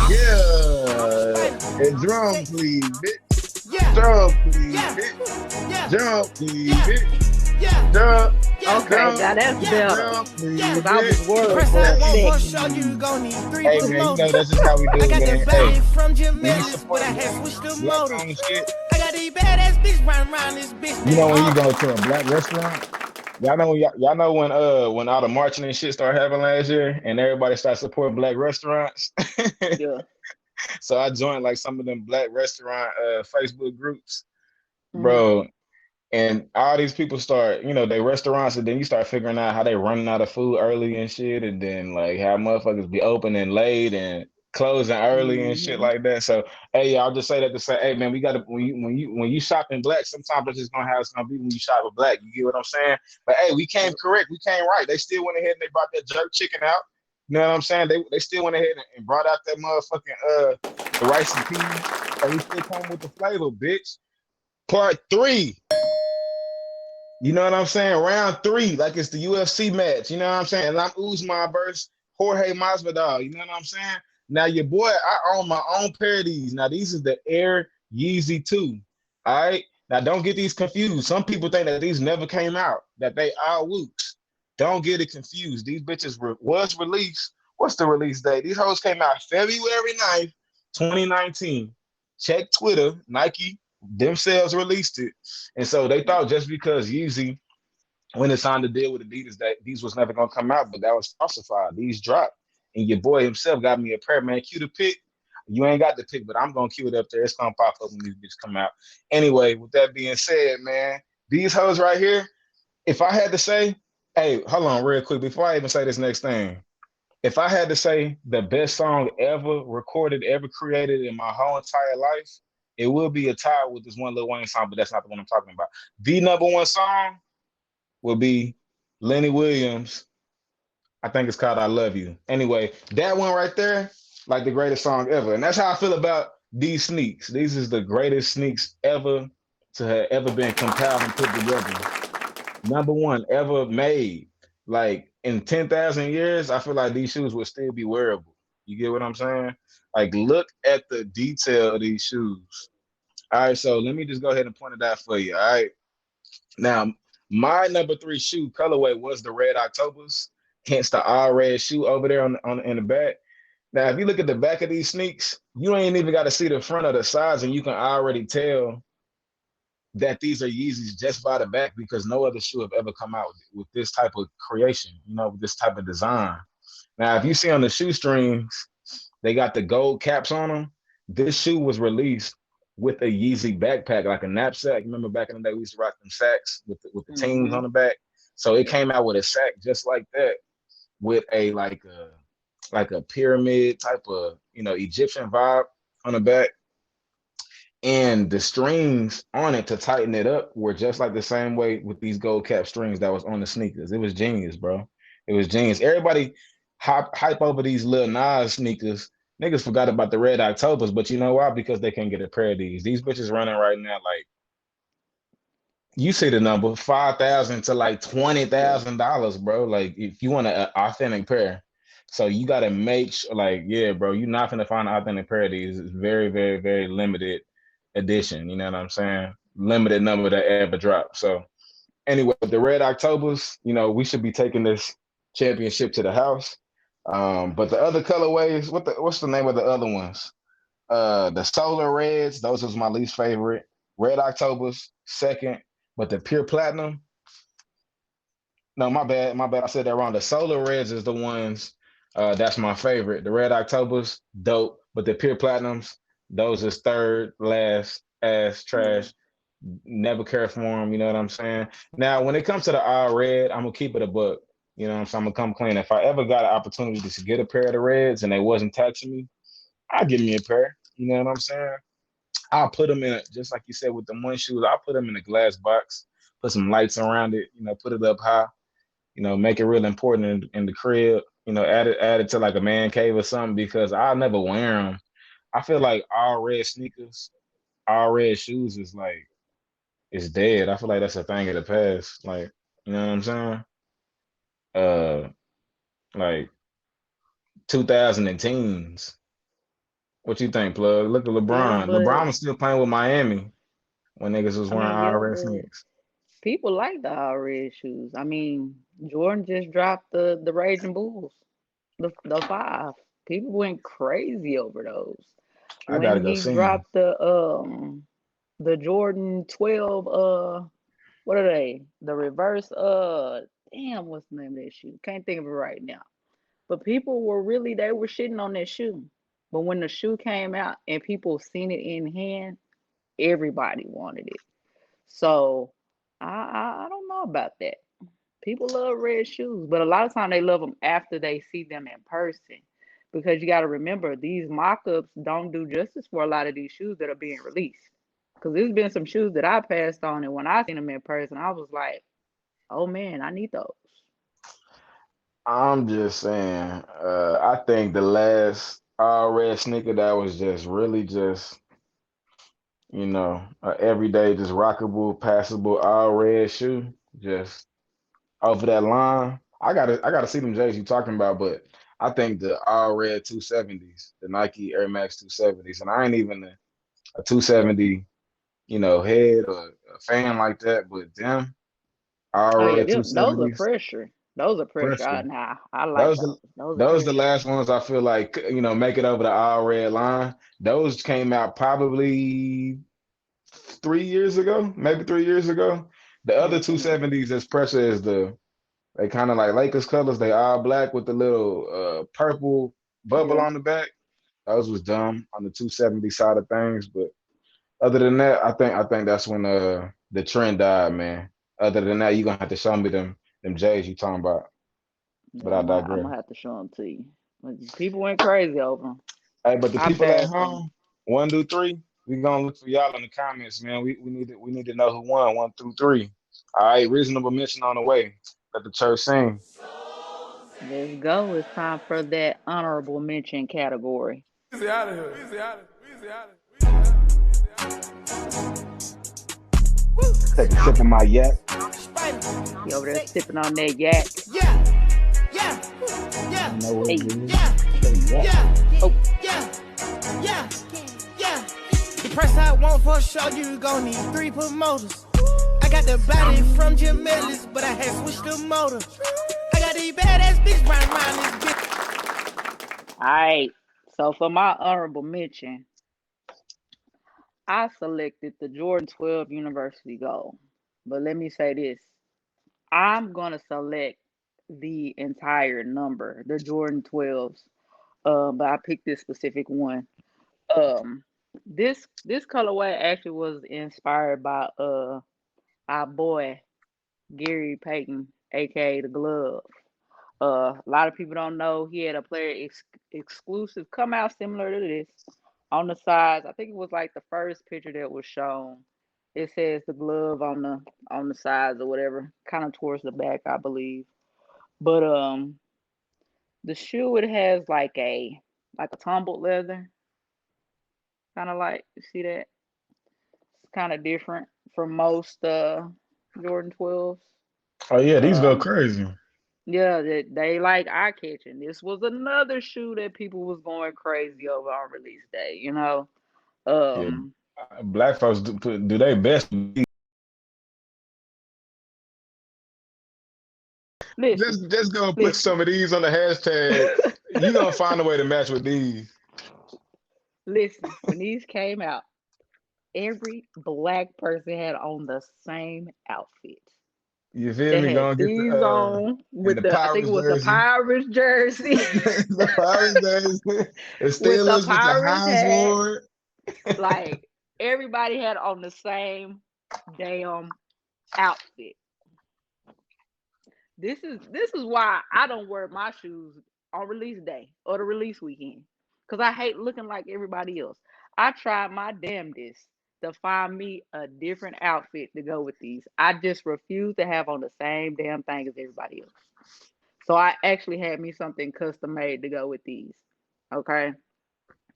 Yeah. And drum please, bitch. Yeah, Drum please, yeah, bitch. yeah, Drum please, yeah, bitch. yeah, Drum, yeah, Okay, drum, now that's yeah, better. drum please, Cause yeah. I was bitch. The worried price for I a want for second. sure, you Hey. gon' need three Hey man, you know promoters. that's just how we I do it, got the man. Hey, body from Jim when you Ellis, but I support had switched the black motor. owned shit, I got these badass bitch riding around this bitch you named know when you all. go to a black restaurant, y'all know when all the marching and shit started happening last year and everybody started supporting black restaurants. Yeah. So I joined like some of them black restaurant Facebook groups, Hmm. bro. And all these people start, they restaurants, and then you start figuring out how they running out of food early and shit, and then like how motherfuckers be open and late and closing early and shit Hmm. like that. So hey, I'll just say that to say, hey man, we gotta when you shop in black, sometimes that's just gonna how it's gonna be when you shop with black. You get what I'm saying? But hey, we came Yep. correct, we came right. They still went ahead and they brought that jerk chicken out. You know what I'm saying? They still went ahead and brought out that motherfucking the rice and peas. So we still come with the flavor, bitch. Part three. You know what I'm saying? Round three, like it's the UFC match. You know what I'm saying? And I'm Usman versus Jorge Masvidal. You know what I'm saying? Now your boy, I own my own pair of these. Now these is the Air Yeezy 2. All right. Now don't get these confused. Some people think that these never came out, that they are whoops. Don't get it confused. These bitches was released. What's the release date? These hoes came out February 9th, 2019. Check Twitter. Nike themselves released it. And so they thought just because Yeezy, when it signed the deal with Adidas, that these was never gonna come out, but that was falsified. These dropped. And your boy himself got me a pair, man. Cue the pick. You ain't got the pick, but I'm gonna cue it up there. It's gonna pop up when these bitches come out. Anyway, with that being said, man, these hoes right here, if I had to say, hey, hold on real quick before I even say this next thing. If I had to say the best song ever recorded, ever created in my whole entire life, it would be a tie with this one Lil Wayne song, but that's not the one I'm talking about. The number one song will be Lenny Williams. I think it's called I Love You. Anyway, that one right there, like the greatest song ever. And that's how I feel about these sneaks. These is the greatest sneaks ever to have ever been compiled and put together. Number one ever made. Like in 10,000 years, I feel like these shoes would still be wearable. You get what I'm saying? Like, look at the detail of these shoes. All right, so let me just go ahead and point it out for you. All right. Now, my number three shoe colorway was the Red Octobers, hence the all red shoe over there on in the back. Now, if you look at the back of these sneaks, you ain't even got to see the front or the sides, and you can already tell that these are Yeezys just by the back because no other shoe have ever come out with this type of creation, with this type of design. Now, if you see on the shoestrings, they got the gold caps on them. This shoe was released with a Yeezy backpack, like a knapsack. Remember back in the day, we used to rock them sacks with the teams Mm-hmm. on the back. So it came out with a sack just like that, with a like a pyramid type of Egyptian vibe on the back. And the strings on it to tighten it up were just like the same way with these gold cap strings that was on the sneakers. It was genius, bro. It was genius. Everybody hype over these little Nas sneakers. Niggas forgot about the Red Octobers, but you know why? Because they can't get a pair of these. These bitches running right now like you see the number 5,000 to like $20,000, bro. Like if you want an authentic pair, so you got to make sure, like, yeah, bro, you're not gonna find an authentic pair of these. It's very, very, very limited edition. You know what I'm saying? Limited number that ever drop. So anyway, the Red Octobers, we should be taking this championship to the house. But the other colorways, what's the name of the other ones? The Solar Reds, those was my least favorite. Red Octobers, second. But the Pure Platinum, no, my bad. I said that wrong. The Solar Reds is the ones that's my favorite. The Red Octobers, dope. But the Pure Platinums, those is third, last, ass, Yeah. trash. Never care for them. You know what I'm saying? Now, when it comes to the all red, I'm gonna keep it a buck. You know what I'm saying? I'm gonna come clean. If I ever got an opportunity to get a pair of the reds and they wasn't taxing me, I'll give me a pair. You know what I'm saying? I'll put them in, just like you said with the one shoes, I'll put them in a glass box, put some lights around it, put it up high, make it real important in the crib, add it to like a man cave or something because I'll never wear them. I feel like all red sneakers, all red shoes is like, it's dead. I feel like that's a thing of the past. Like, you know what I'm saying? Uh, like 2000 and teens. What you think, plug? Look at Yeah, LeBron. but LeBron was still playing with Miami when niggas was I wearing mean, all yeah, red but sneakers. people like the all red shoes. I mean, Jordan just dropped the Raging Bulls, the five. People went crazy over those. I When gotta go he see him. dropped the Jordan 12 what are they? The reverse damn, what's the name of that shoe? Can't think of it right now. But people were really they were shitting on that shoe. But when the shoe came out and people seen it in hand, everybody wanted it. So I don't know about that. People love red shoes, but a lot of time they love them after they see them in person. Because you got to remember, these mock-ups don't do justice for a lot of these shoes that are being released. Because there's been some shoes that I passed on, and when I seen them in person, I was like, "Oh man, I need those." I'm just saying, I think the last all red sneaker that was just really just, everyday, just rockable, passable, all red shoe, just over that line. I gotta see them J's you talking about, but I think the all red 270s, the Nike Air Max 270s, and I ain't even a 270, head or a fan like that, but them all Oh yeah, red those are 270s, fresher. Those are fresher. pressure. I like Those the those. Those are those the fresher. last ones I feel like make it over the all red line. Those came out probably 3 years ago, maybe 3 years ago. The other Hmm. 270s as pressure is they kind of like Lakers colors. They all black with the little purple bubble Yeah. on the back. Those was dumb on the 270 side of things, but other than that, I think that's when the trend died, man. Other than that, you're gonna have to show me them J's you talking about. But Yeah, I I'm digress. gonna have to show them to you. But people went crazy over them. Hey, but the I people at passed on 'em. home, 1 through 3, we gonna look for y'all in the comments, man. We need to know who won 1 through 3. All right, reasonable mention on the way. Let the church sing. Let's go. It's time for that honorable mention category. Easy out of here. Easy out of here. Easy out of here. Take a sip of my yak. He over there sipping on that yak. Yeah, yeah, yeah, You know what Hey, it is. yeah, Say yak. yeah, oh, yeah, yeah, yeah. The price I want for a show, you gon' need 3 promoters. I got the body from Jim Ellis, but I had switched the motor. I got these badass bitch riding around this bitch. All right. So for my honorable mention, I selected the Jordan 12 University Gold. But let me say this. I'm gonna select the entire number, the Jordan 12s. But I picked this specific one. Um, this colorway actually was inspired by our boy Gary Payton, aka the Glove. A lot of people don't know he had a player exclusive come out similar to this on the sides. I think it was like the first picture that was shown. It says the glove on the sides or whatever, kind of towards the back, I believe. But the shoe, it has like a tumbled leather, kind of like, you see that? It's kind of different from most Jordan 12s. Oh yeah, these go Um, crazy. yeah, they like eye catching. This was another shoe that people was going crazy over on release day, you know. Yeah, Um, black folks do they best. listen, Just go and put listen, some of these on the hashtag. You gonna find a way to match with these. listen. When these came out, every black person had on the same outfit. You feel They me? had Gonna get these on in with the I think it Pirates was the jersey. Pirates jersey The Pirates jersey. The with the Steelers with the Pirates Heinz hat. Ward. Like everybody had on the same damn outfit. This is why I don't wear my shoes on release day or the release weekend. Cause I hate looking like everybody else. I tried my damnedest to find me a different outfit to go with these. I just refuse to have on the same damn thing as everybody else. So I actually had me something custom made to go with these. Okay.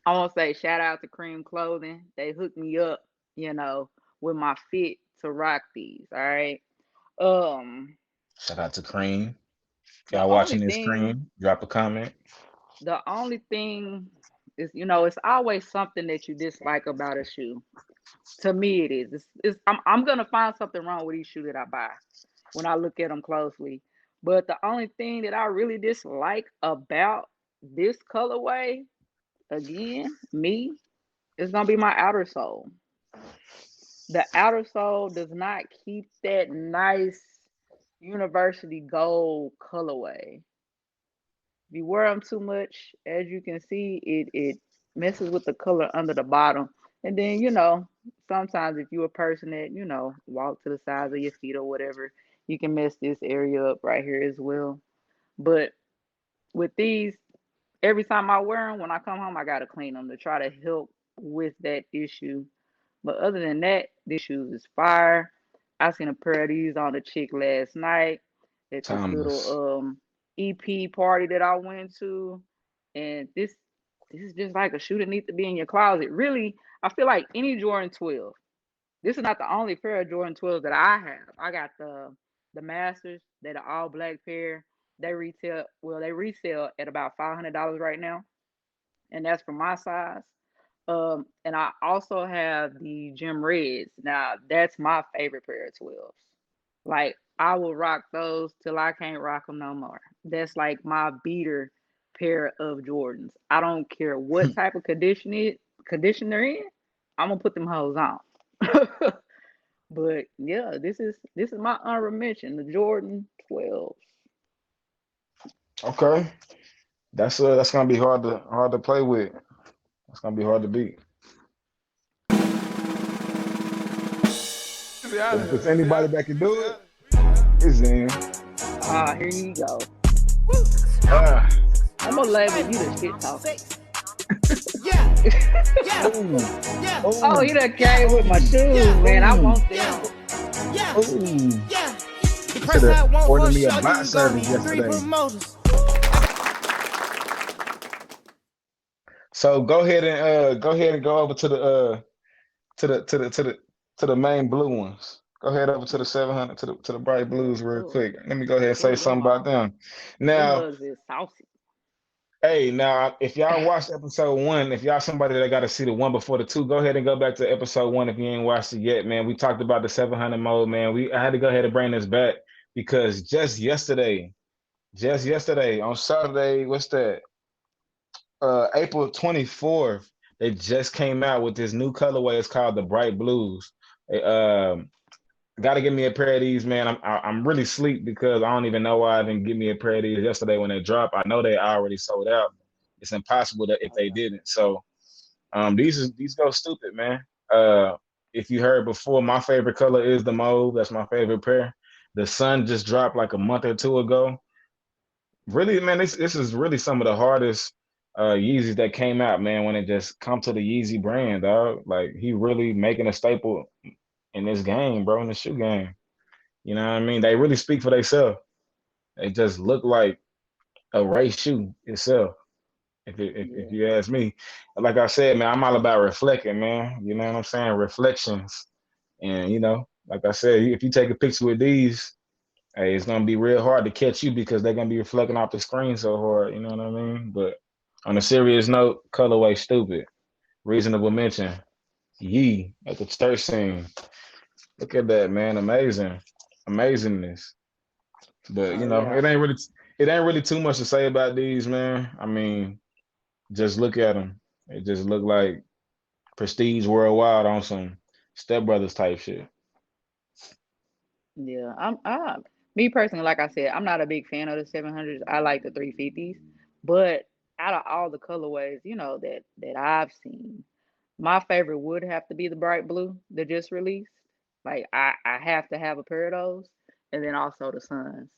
I want to say shout out to Cream Clothing. They hooked me up, you know, with my fit to rock these. All right. Um, Shout out to Cream. the Y'all only watching this thing, Cream? Drop a comment. the only thing is, it's always something that you dislike about a shoe. To me, it is. I'm gonna find something wrong with each shoe that I buy when I look at them closely. But the only thing that I really dislike about this colorway, again, me, is gonna be my outer sole. The outer sole does not keep that nice university gold colorway. If you wear them too much, as you can see, it messes with the color under the bottom. And then, sometimes if you're a person that, walk to the sides of your feet or whatever, you can mess this area up right here as well. But with these, every time I wear them, when I come home, I gotta clean them to try to help with that issue. But other than that, these shoes is fire. I seen a pair of these on a chick last night at this Timeless. little EP party that I went to, and this is just like a shoe that needs to be in your closet. Really, I feel like any Jordan 12. This is not the only pair of Jordan 12s that I have. I got the Masters. They're the all black pair. They resell at about $500 right now, and that's for my size. And I also have the Gym Reds. Now that's my favorite pair of 12s. Like I will rock those till I can't rock them no more. That's like my beater pair of Jordans. I don't care what type of condition they're in. I'm gonna put them hoes on. But yeah, this is my honorable mention, the Jordan 12s. Okay. That's gonna be hard to play with. That's gonna be hard to beat. If it's anybody that can do it, it's them. Ah, here you go. Ah. I'm gonna label you the shit talker. Yeah, yeah, Oh. yeah, Oh, he Oh. done came with my shoes, yeah, man. I Oh. want yeah, them. yeah, Oh. yeah. The Should price have I want for ordered a me a show, you bot can go service need three yesterday. promoters. So go ahead and go over to the to the to the to the to the main blue ones. Go ahead over to the 700 to the bright blues real Oh, quick. Let me go ahead and say oh, them something about all. them. Them Now, mugs is saucy. Hey, now if y'all watched episode one, if y'all somebody that got to see the one before the two, go ahead and go back to episode one if you ain't watched it yet, man. We talked about the 700 mode, man. I had to go ahead and bring this back because just yesterday on Saturday, what's that? April 24th, they just came out with this new colorway. It's called the Bright Blues. They, got to give me a pair of these, man. I'm really sleep because I don't even know why I didn't give me a pair of these yesterday when they dropped. I know they already sold out. It's impossible that if they Okay. didn't. So these go stupid, man. If you heard before, my favorite color is the mauve. That's my favorite pair. The sun just dropped like a month or two ago. Really, man, this is really some of the hardest Yeezys that came out, man. When it just come to the Yeezy brand, dog. Like he really making a staple in this game, bro, in the shoe game. You know what I mean? They really speak for themselves. They just look like a race shoe itself. If Yeah. you ask me, like I said, man, I'm all about reflecting, man. You know what I'm saying? Reflections, and like I said, if you take a picture with these, hey, it's gonna be real hard to catch you because they're gonna be reflecting off the screen so hard. You know what I mean? But on a serious note, colorway stupid. Reasonable mention. Yee at the church scene. Look at that, man. Amazing, amazingness. But Oh yeah. it ain't really too much to say about these, man. I mean, just look at them. It just look like Prestige Worldwide on some Step Brothers type shit. Yeah. Me personally, like I said, I'm not a big fan of the 700s. I like the 350s. But out of all the colorways, that I've seen, my favorite would have to be the bright blue that just released. Like I have to have a pair of those. And then also the Suns.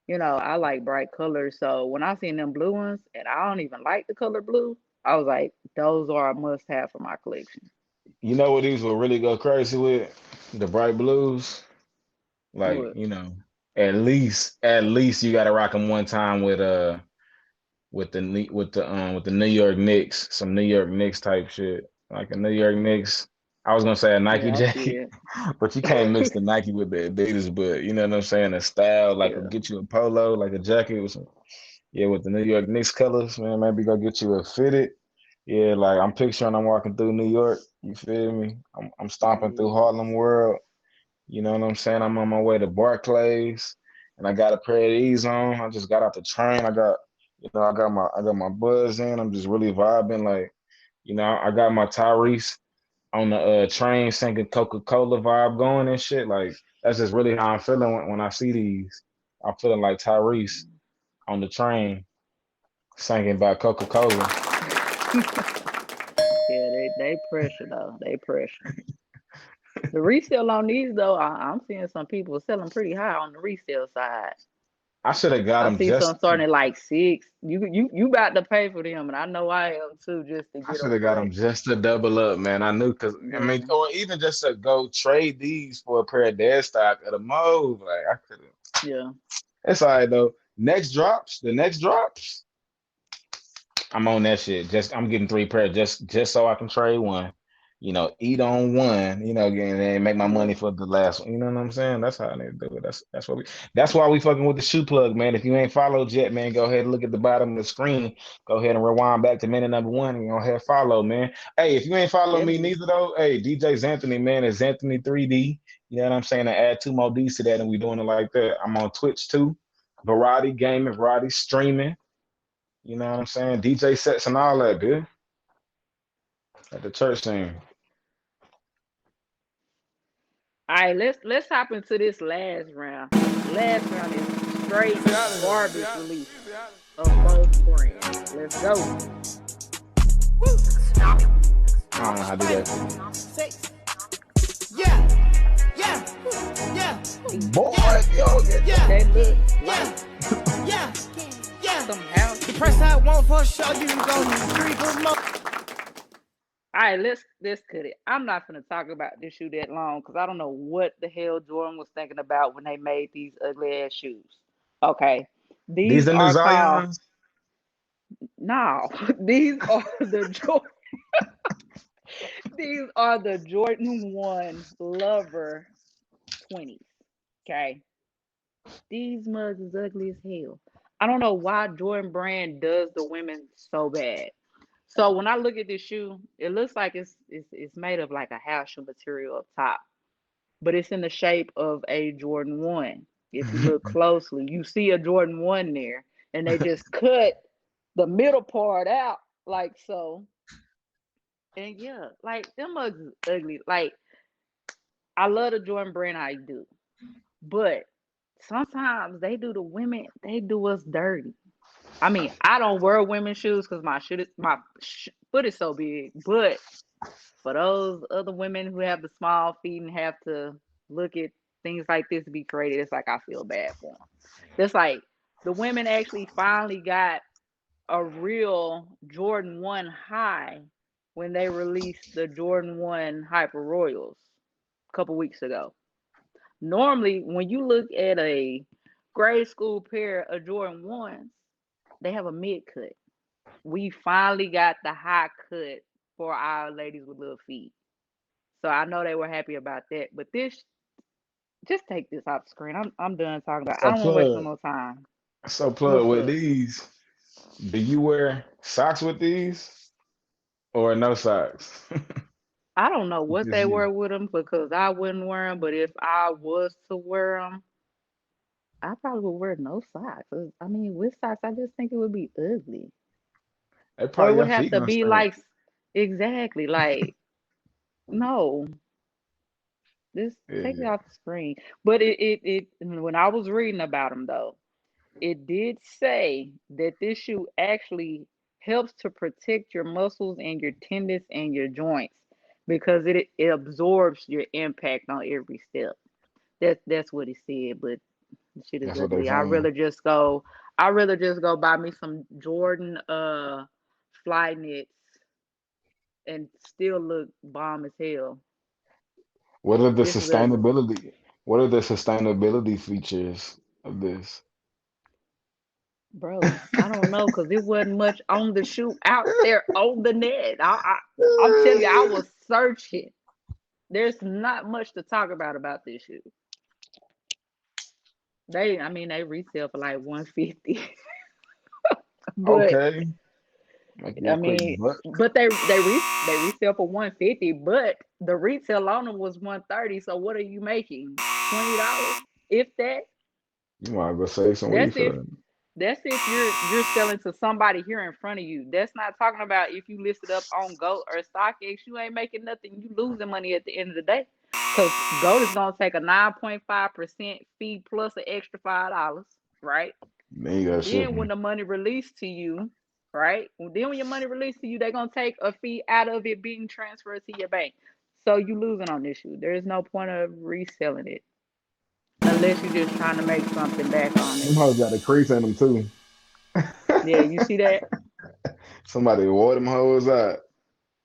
I like bright colors. So when I seen them blue ones and I don't even like the color blue, I was like, those are a must have for my collection. You know what these will really go crazy with? The bright blues. Like, What? at least you gotta rock them one time with the New York Knicks, some New York Knicks type shit. Like a New York Knicks. I was gonna say a Nike Yeah, I see jacket, but you can't mix it. the Nike with the Adidas, but you know what I'm saying? A style, like a Yeah. get you a polo, like a jacket with some, yeah, with the New York Knicks colors, man. Maybe go get you a fitted. Yeah, like I'm picturing I'm walking through New York. You feel me? I'm stomping through Yeah. Harlem World. You know what I'm saying? I'm on my way to Barclays, and I got a pair of these on. I just got out the train. I got my buzz in. I'm just really vibing. Like, I got my Tyrese on the train singing Coca-Cola vibe going and shit. Like, that's just really how I'm feeling when I see these. I'm feeling like Tyrese on the train singing about Coca-Cola. Yeah, they pressure though. They pressure. The resale on these though, I'm seeing some people selling pretty high on the resale side. I should have got I them see some just. starting at like six. You about to pay for them, and I know I am too, just to I get should them have got them collection. just to double up, man. I knew because I mean, Yeah, or even just to go trade these for a pair of dead stock at a move. Like I could have. yeah, It's all right though. The next drops. I'm on that shit. Just I'm getting three pairs just so I can trade one. Eat on one. And make my yeah. money for the last one. You know what I'm saying? That's how I need to do it. That's why we fucking with the shoe plug, man. If you ain't followed yet, man, go ahead and look at the bottom of the screen. Go ahead and rewind back to minute number one and go ahead and follow, man. Hey, if you ain't follow me Definitely. neither though, hey, DJ Anthony, man, is Anthony 3D. You know what I'm saying? I add two more D's to that, and we doing it like that. I'm on Twitch too. Variety gaming, variety streaming. You know what I'm saying? DJ sets and all that, dude. At the church scene. All right, let's hop into this last round. Last round is straight garbage release of both brands. Let's go. I don't know how to do that. Six. Yeah, yeah, yeah, Boy, yeah, yo, yeah, They look yeah, like yeah, yeah. some house The shit. price I want for a show, you can go need three good more. All right, let's cut it. I'm not gonna talk about this shoe that long because I don't know what the hell Jordan was thinking about when they made these ugly ass shoes. Okay, these these the new are called Zions. no. These are the Jordan. These are the Jordan One Lover 20s. Okay, these mugs is ugly as hell. I don't know why Jordan Brand does the women so bad. So when I look at this shoe, it looks like it's made of like a house shoe material up top, but it's in the shape of a Jordan 1. If you look closely, you see a Jordan 1 there, and they just cut the middle part out like so. And yeah, like them mugs is ugly. Like I love the Jordan Brand I do, but sometimes they do the women, they do us dirty. I mean, I don't wear women's shoes because my foot is so big, but for those other women who have the small feet and have to look at things like this to be created, it's like I feel bad for them. It's like the women actually finally got a real Jordan 1 high when they released the Jordan 1 Hyper Royals a couple weeks ago. Normally, when you look at a grade school pair of Jordan 1s, they have a mid cut. We finally got the high cut for our ladies with little feet. So I know they were happy about that. But this, just take this off the screen. I'm done talking about. I So don't want to waste no plug. more time. So plug What's with up? these. Do you wear socks with these or no socks? I don't know what Just they you. were with them because I wouldn't wear them. But if I was to wear them, I probably would wear no socks. I mean, with socks, I just think it would be ugly, They or it probably would your have feet to gonna be stink. like exactly like no. Just take it Yeah, off the screen. But it when I was reading about them though, it did say that this shoe actually helps to protect your muscles and your tendons and your joints because it absorbs your impact on every step. That's what he said, but the shit is that's what they ugly. saying. I rather just go buy me some Jordan fly knits and still look bomb as hell. What are the This is ugly. sustainability? What are the sustainability features of this? Bro, I don't know because it wasn't much on the shoe out there on the net. I'm telling you, I was searching. There's not much to talk about this shoe. I mean, they resell for like 150, but Okay, make me I a quick mean, buck. but they resell for 150, but the retail on them was 130. So what are you making? $20, if that. You might as well save some weed That's for if that. That's if you're selling to somebody here in front of you. That's not talking about if you list it up on Goat or StockX. You ain't making nothing. You losing money at the end of the day. Because Goat is gonna take a 9.5% fee plus an extra $5, right? Then you got Then when shipping. the money released to you, right? Then when your money released to you, they're gonna take a fee out of it being transferred to your bank. So you losing on this shoe. There is no point of reselling it unless you're just trying to make something back on Them it. hoes got a crease in them too. Yeah, you see that? Somebody wore them hoes out.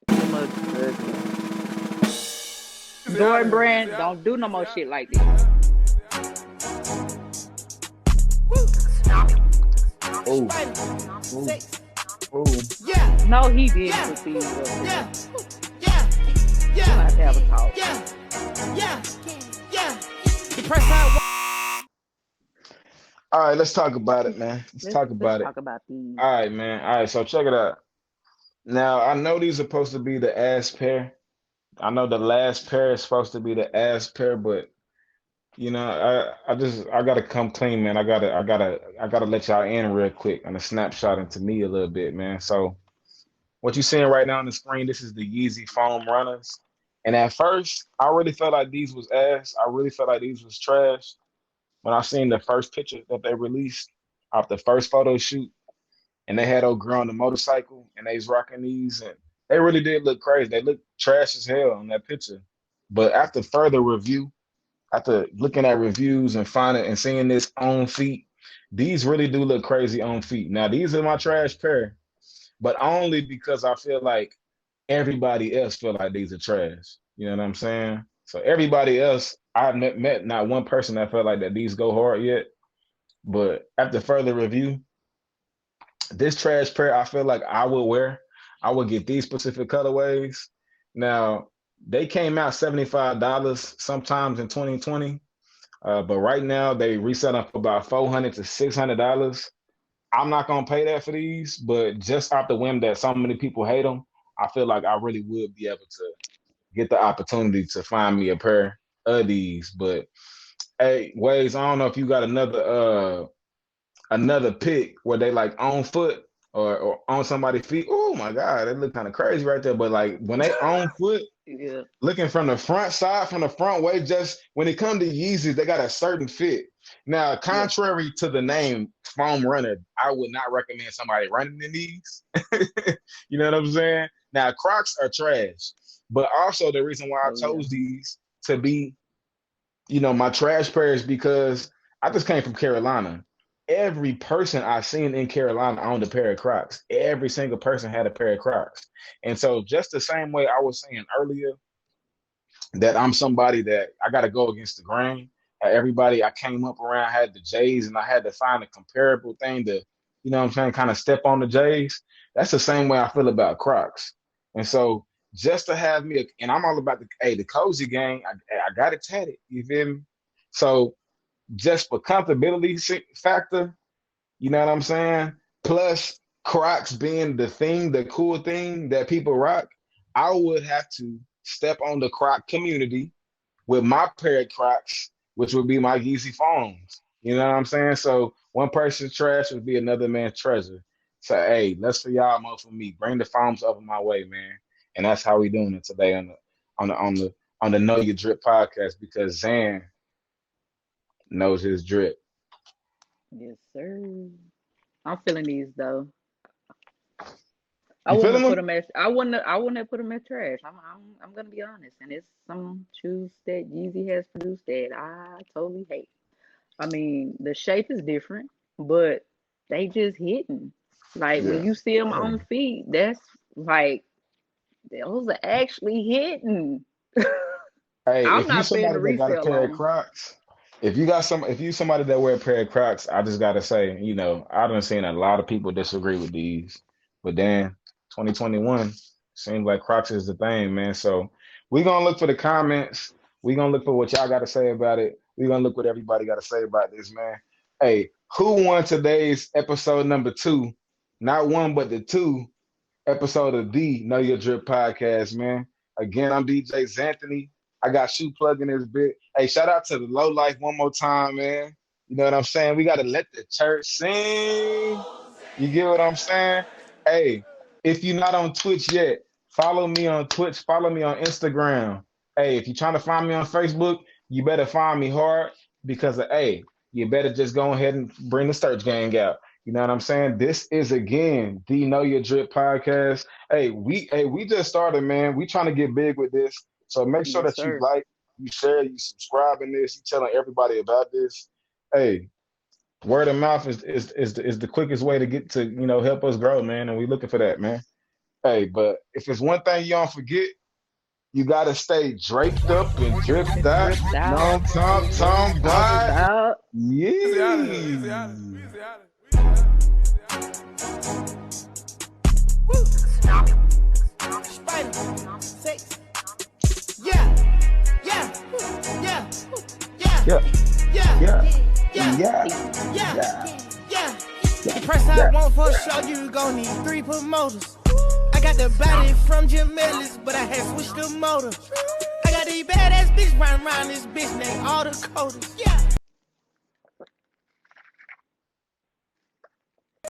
Them mugs is ugly. Easy out Jordan of here. Easy Brand, out. don't do no Easy more out. shit like this. Oh, Spider, oh, six, oh. yeah, No, he didn't yeah, put these up there. yeah, yeah, We're gonna yeah, have to have a talk. yeah, yeah, yeah. You press that. All right, let's talk about it, man. Let's talk Let's about it. talk about these. All right, man. All right, so check it out. Now, I know these are supposed to be the ass pair. I know the last pair is supposed to be the ass pair, but I gotta come clean, man. I gotta let y'all in real quick on a snapshot into me a little bit, man. So what you seeing right now on the screen, this is the Yeezy foam runners. And at first, I really felt like these was ass. I really felt like these was trash. When I seen the first picture that they released off the first photo shoot, and they had old girl on the motorcycle, and they was rocking these, and they really did look crazy. They looked trash as hell on that picture. But after further review, after looking at reviews and finding and seeing this on feet, these really do look crazy on feet. Now these are my trash pair, but only because I feel like everybody else feel like these are trash. You know what I'm saying? So everybody else, I've met not one person that felt like that these go hard yet. But after further review, this trash pair I feel like I would wear. I would get these specific colorways. Now they came out $75 sometimes in 2020. But right now they reselling for about $400 to $600. I'm not gonna pay that for these, but just off the whim that so many people hate them, I feel like I really would be able to get the opportunity to find me a pair of these. But hey, Waze, I don't know if you got another pick where they like on foot or on somebody's feet. Oh my God, that look kind of crazy right there. But like when they on foot, Yeah. looking from the front side, from the front way, just when it comes to Yeezys, they got a certain fit. Now, Yeah. contrary to the name foam runner, I would not recommend somebody running in these. You know what I'm saying? Now, Crocs are trash, but also the reason why I Oh yeah. chose these to be, my trash pair is because I just came from Carolina. Every person I seen in Carolina owned a pair of Crocs. Every single person had a pair of Crocs. And so, just the same way I was saying earlier, that I'm somebody that I got to go against the grain. Everybody I came up around had the J's, and I had to find a comparable thing to, what I'm saying, kind of step on the J's. That's the same way I feel about Crocs. And so just to have me, and I'm all about the cozy gang. I got it tatted. You feel me? So just for comfortability factor, you know what I'm saying? Plus Crocs being the thing, the cool thing that people rock, I would have to step on the Croc community with my pair of Crocs, which would be my Yeezy foams. You know what I'm saying? So one person's trash would be another man's treasure. So hey, less for y'all, more for me. Bring the foams up in my way, man. And that's how we doing it today on the Know Your Drip podcast because Zan knows his drip. Yes, sir. I'm feeling these though. I You wouldn't feeling have put them? them as I wouldn't have put them as trash. I'm gonna be honest, and it's some shoes that Yeezy has produced that I totally hate. I mean, the shape is different, but they just hitting. Like when Yeah. you see them Hey, on feet, that's like those are actually hitting. hey, I'm if you not paying the somebody that got a resale pair of on them. Crocs, if you somebody that wear a pair of Crocs, I just gotta say, I done seen a lot of people disagree with these, but then 2021 seems like Crocs is the thing, man. So we gonna look for the comments. We gonna look for what y'all got to say about it. We gonna look what everybody got to say about this, man. Hey, who won today's episode number 2? Not one, but the 2 episode of the Know Your Drip podcast, man. Again, I'm DJ Zanthony. I got Shoe Plug in this bit. Hey, shout out to the Low Life one more time, man. You know what I'm saying? We got to let the church sing. You get what I'm saying? Hey, if you're not on Twitch yet, follow me on Twitch. Follow me on Instagram. Hey, if you're trying to find me on Facebook, you better find me hard because, hey, you better just go ahead and bring the search gang out. You know what I'm saying? This is again the Know Your Drip podcast. Hey, we just started, man. We trying to get big with this. So make sure Yes, that you sir. like, you share, you subscribe in this, you telling everybody about this. Hey, word of mouth is the quickest way to get to, help us grow, man. And we looking for that, man. Hey, but if it's one thing you don't forget, you gotta stay draped up and dripped And out. dripped out. No talking Talk about. about. Easy out of here. Easy out of Yeah. here. Easy out of here. Spider, sex. Yeah, yeah, yeah, yeah, Yeah. yeah, Yeah. yeah, Yeah. yeah, Yeah. yeah. Yeah. The price I Yeah. want for a show, you gon' need 3 promoters. I got the body from Jim Ellis, but I had switched the motor. I got these badass bitch running around this bitch named all the coders. Yeah.